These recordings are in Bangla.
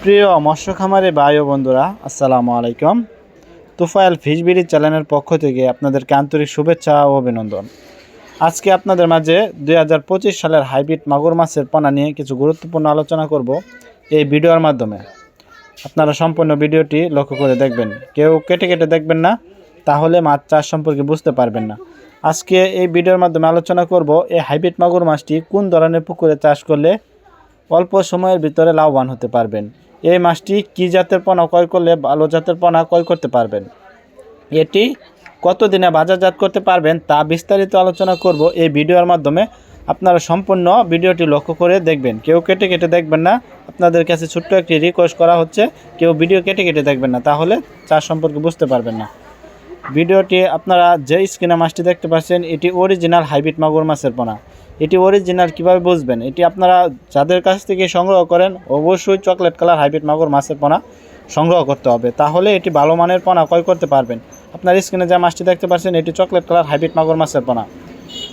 প্রিয় মৎস্য খামারে ভাই ও বন্ধুরা, আসসালামু আলাইকুম। তুফাইল ফিশ বিডি চ্যানেলের পক্ষ থেকে আপনাদেরকে আন্তরিক শুভেচ্ছা ও অভিনন্দন। আজকে আপনাদের মাঝে 2025 সালের হাইব্রিড মাগুর মাছের পোনা নিয়ে কিছু গুরুত্বপূর্ণ আলোচনা করব এই ভিডিওর মাধ্যমে। আপনারা সম্পূর্ণ ভিডিওটি লক্ষ্য করে দেখবেন, কেউ কেটে কেটে দেখবেন না, তাহলে মাছ চাষ সম্পর্কে বুঝতে পারবেন না। আজকে এই ভিডিওর মাধ্যমে আলোচনা করব এই হাইব্রিড মাগুর মাছটি কোন ধরনের পুকুরে চাষ করলে অল্প সময়ের ভিতরে লাভবান হতে পারবেন। এই মাছটি কী জাতের পোনা ক্রয় করলে ভালো জাতের পোনা ক্রয় করতে পারবেন, এটি কতদিনে বাজারজাত করতে পারবেন তা বিস্তারিত আলোচনা করব এই ভিডিওর মাধ্যমে। আপনারা সম্পূর্ণ ভিডিওটি লক্ষ্য করে দেখবেন, কেউ কেটে কেটে দেখবেন না। আপনাদের কাছে ছোট্ট একটি রিকোয়েস্ট করা হচ্ছে, কেউ ভিডিও কেটে কেটে দেখবেন না, তাহলে চাষ সম্পর্কে বুঝতে পারবেন না। ভিডিওটি আপনারা যে স্ক্রিনে মাছটি দেখতে পাচ্ছেন, এটি অরিজিনাল হাইব্রিড মাগুর মাছের পোনা। এটি অরিজিনাল কিভাবে বুঝবেন? এটি আপনারা যাদের কাছ থেকে সংগ্রহ করেন অবশ্যই চকলেট কালার হাইব্রিড মাগুর মাছের পোনা সংগ্রহ করতে হবে, তাহলে এটি ভালো মানের পোনা ক্রয় করতে পারবেন। আপনার স্ক্রিনে যে মাছটি দেখতে পাচ্ছেন, এটি চকলেট কালার হাইব্রিড মাগুর মাছের পোনা।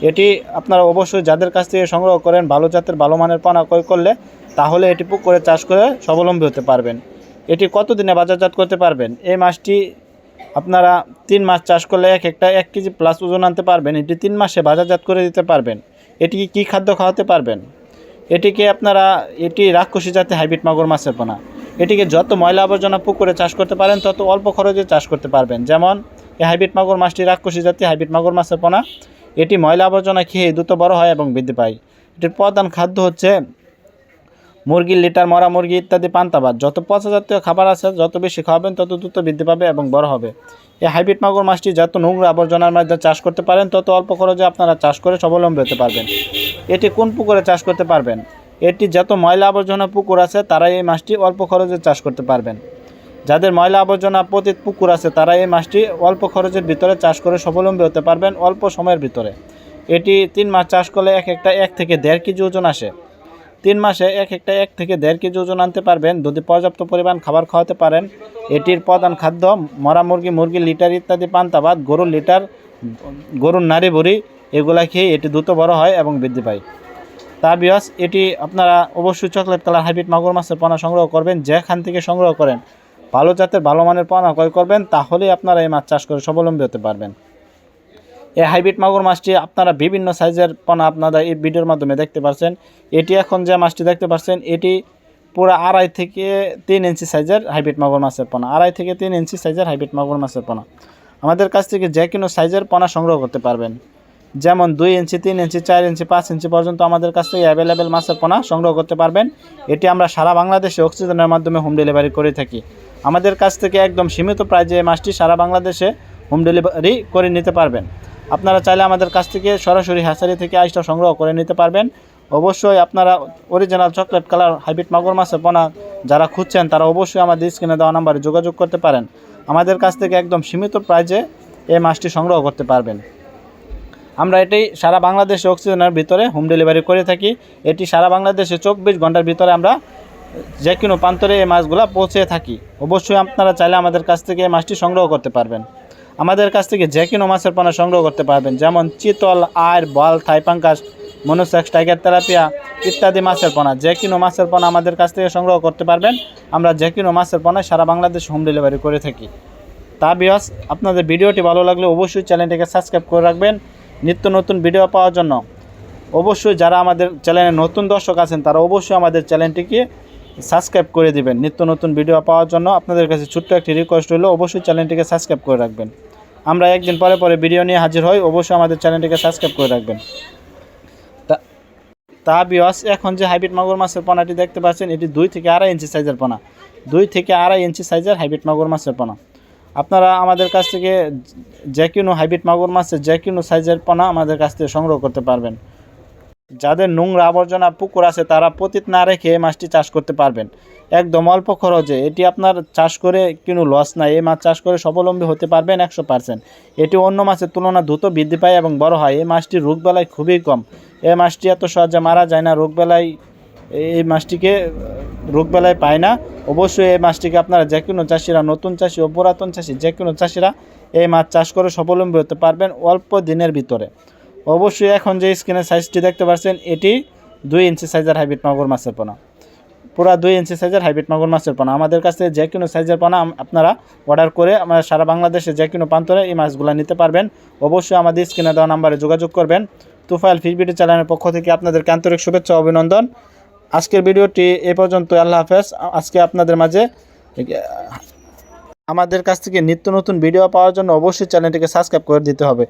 এটি আপনারা অবশ্যই যাদের কাছ থেকে সংগ্রহ করেন ভালো জাতের ভালো মানের পোনা ক্রয় করলে, তাহলে এটি পুকুরে চাষ করে স্বাবলম্বী হতে পারবেন। এটি কতদিনে বাজারজাত করতে পারবেন? এই মাছটি আপনারা 3 মাস চাষ করলে একটা 1 কেজি প্লাস ওজন আনতে পারবেন। এটি 3 মাসে বাজারজাত করে দিতে পারবেন। এটিকে কী খাদ্য খাওয়াতে পারবেন? এটি রাক্ষসী জাতের হাইব্রিড মাগুর মাছের পোনা। এটিকে যত ময়লা আবর্জনা পুকুরে চাষ করতে পারেন তত অল্প খরচে চাষ করতে পারবেন। যেমন এই হাইব্রিড মাগুর মাছটি রাক্ষসী জাতীয় হাইব্রিড মাগুর মাছের পোনা। এটি ময়লা আবর্জনা খেয়ে দ্রুত বড় হয় এবং বৃদ্ধি পায়। এটির প্রধান খাদ্য হচ্ছে মুরগির লিটার, মরা মুরগি ইত্যাদি পান্তা ভাত। যত পচা জাতীয় খাবার আছে যত বেশি খাওয়াবেন তত দ্রুত বৃদ্ধি পাবে এবং বড় হবে। এই হাইব্রিড মাগুর মাছটি যত নোংরা আবর্জনার মধ্যে চাষ করতে পারেন তত অল্প খরচে আপনারা চাষ করে স্বাবলম্বী হতে পারবেন। এটি কোন পুকুরে চাষ করতে পারবেন? এটি যত ময়লা আবর্জনা পুকুর আছে তারাই এই মাছটি অল্প খরচে চাষ করতে পারবেন। যাদের ময়লা আবর্জনা পতিত পুকুর আছে তারা এই মাছটি অল্প খরচের ভিতরে চাষ করে স্বাবলম্বী হতে পারবেন অল্প সময়ের ভিতরে। এটি 3 মাস চাষ করলে একটা 1 থেকে 1.5 কেজি ওজন আসে। 3 মাসে একটা 1 থেকে 1.5 কেজি ওজন আনতে পারবেন যদি পর্যাপ্ত পরিমাণ খাবার খাওয়াতে পারেন। এটির প্রধান খাদ্য মরা মুরগি, মুরগির লিটার ইত্যাদি পান্তা ভাত, গরুর লিটার, গরুর নাড়ি ভুড়ি, এগুলা খেয়ে এটি দ্রুত বড় হয় এবং বৃদ্ধি পায়। তা বিয়াস, এটি আপনারা অবশ্যই চকলেট কালার হাইব্রিড মাগুর মাছের পোনা সংগ্রহ করবেন। যেখান থেকে সংগ্রহ করেন ভালো জাতের ভালো মানের পোনা ক্রয় করবেন, তাহলেই আপনারা এই মাছ চাষ করে স্বাবলম্বী হতে পারবেন। এই হাইব্রিড মাগুর মাছটি আপনারা বিভিন্ন সাইজের পোনা আপনারা এই ভিডিওর মাধ্যমে দেখতে পাচ্ছেন। এটি এখন যে মাছটি দেখতে পাচ্ছেন এটি পুরো 2.5 থেকে 3 ইঞ্চি সাইজের হাইব্রিড মাগুর মাছের পোনা। 2.5 থেকে 3 ইঞ্চি সাইজের হাইব্রিড মাগুর মাছের পোনা। আমাদের কাছ থেকে যে কোনো সাইজের পোনা সংগ্রহ করতে পারবেন। যেমন 2 ইঞ্চি, 3 ইঞ্চি, 4 ইঞ্চি, 5 ইঞ্চি পর্যন্ত আমাদের কাছ থেকে অ্যাভেলেবেল মাছের পোনা সংগ্রহ করতে পারবেন। এটি আমরা সারা বাংলাদেশে অক্সিজেনের মাধ্যমে হোম ডেলিভারি করে থাকি। আমাদের কাছ থেকে একদম সীমিত প্রাইজে এই মাছটি সারা বাংলাদেশে হোম ডেলিভারি করে নিতে পারবেন। আপনারা চাইলে আমাদের কাছ থেকে সরাসরি হ্যাচারি থেকে আইসটা সংগ্রহ করে নিতে পারবেন। অবশ্যই আপনারা অরিজিনাল চকলেট কালার হাইব্রিড মাগুর মাছের পোনা যারা খুঁজছেন তারা অবশ্যই আমাদের স্ক্রিনে দেওয়া নাম্বারে যোগাযোগ করতে পারেন। আমাদের কাছ থেকে একদম সীমিত প্রাইজে এই মাছটি সংগ্রহ করতে পারবেন। আমরা এটি সারা বাংলাদেশে অক্সিজেনের ভিতরে হোম ডেলিভারি করে থাকি। এটি সারা বাংলাদেশে 24 ঘন্টার ভিতরে আমরা যে কোনো প্রান্তরে এই মাছগুলো পৌঁছে থাকি। অবশ্যই আপনারা চাইলে আমাদের কাছ থেকে এই মাছটি সংগ্রহ করতে পারবেন। আমাদের কাছ থেকে যে কোনো মাছের পোনা সংগ্রহ করতে পারবেন, যেমন চিতল, আয়ের, বল, থাইপাঙ্কাস, মনোসেক্স, টাইগার তেলাপিয়া ইত্যাদি মাছের পোনা। যে কোনো মাছের পোনা আমাদের কাছ থেকে সংগ্রহ করতে পারবেন। আমরা যে কোনো মাছের পোনা সারা বাংলাদেশ হোম ডেলিভারি করে থাকি। তা বিয়াস, আপনাদের ভিডিওটি ভালো লাগলে অবশ্যই চ্যানেলটিকে সাবস্ক্রাইব করে রাখবেন নিত্য নতুন ভিডিও পাওয়ার জন্য। অবশ্যই যারা আমাদের চ্যানেলে নতুন দর্শক আছেন তারা অবশ্যই আমাদের চ্যানেলটিকে সাবস্ক্রাইব করে দিবেন নিত্য নতুন ভিডিও পাওয়ার জন্য। আপনাদের কাছে ছোট্ট একটি রিকোয়েস্ট হলো, অবশ্যই চ্যানেলটিকে সাবস্ক্রাইব করে রাখবেন। আমরা একদিন পরে পরে ভিডিও নিয়ে হাজির হই, অবশ্যই আমাদের চ্যানেলটিকে সাবস্ক্রাইব করে রাখবেন। তা বিয়াস, এখন যে হাইব্রিড মাগুর মাছের পোনাটি দেখতে পাচ্ছেন এটি 2 থেকে 2.5 ইঞ্চি সাইজের পোনা। 2 থেকে 2.5 ইঞ্চি সাইজের হাইব্রিড মাগুর মাছের পোনা। আপনারা আমাদের কাছ থেকে যে কোনো হাইব্রিড মাগুর মাছের যে কোনো সাইজের পোনা আমাদের কাছ থেকে সংগ্রহ করতে পারবেন। যাদের নোংরা আবর্জনা পুকুর আছে তারা পতিত না রেখে এই মাছটি চাষ করতে পারবেন একদম অল্প খরচে। এটি আপনার চাষ করে কোনো লস নাই, এই মাছ চাষ করে স্বাবলম্বী হতে পারবেন 100%। এটি অন্য মাছের তুলনায় দ্রুত বৃদ্ধি পায় এবং বড় হয়। এই মাছটির রোগবেলায় খুবই কম। এই মাছটি এত সহজে মারা যায় না, এই মাছটিকে রোগবেলায় পায় না। অবশ্যই এই মাছটিকে আপনারা যে কোনো চাষিরা, নতুন চাষি ও পুরাতন চাষি যে কোনো চাষিরা এই মাছ চাষ করে স্বাবলম্বী হতে পারবেন অল্প দিনের ভিতরে। অবশ্যই এখন যে স্ক্রিনের সাইজটি দেখতে পাচ্ছেন এটি 2 ইঞ্চি সাইজের হাইব্রিড মাগুর মাছের পোনা। পুরা 2 ইঞ্চি সাইজের হাইব্রিড মাগুর মাছের পোনা। আমাদের কাছে যে কোনো সাইজের পোনা আপনারা অর্ডার করে আমরা সারা বাংলাদেশে যে কোনো প্রান্তরে এই মাছগুলো নিতে পারবেন। অবশ্যই আমাদের স্ক্রিনে দেওয়া নাম্বারে যোগাযোগ করবেন। তুফাইল ফিশ বিডি চ্যানেলের পক্ষ থেকে আপনাদেরকে আন্তরিক শুভেচ্ছা ও অভিনন্দন। আজকের ভিডিওটি এ পর্যন্ত। আল্লাহ হাফেজ। আজকে আপনাদের মাঝে আমাদের কাছ থেকে নিত্য নতুন ভিডিও পাওয়ার জন্য অবশ্যই চ্যানেলটিকে সাবস্ক্রাইব করে দিতে হবে।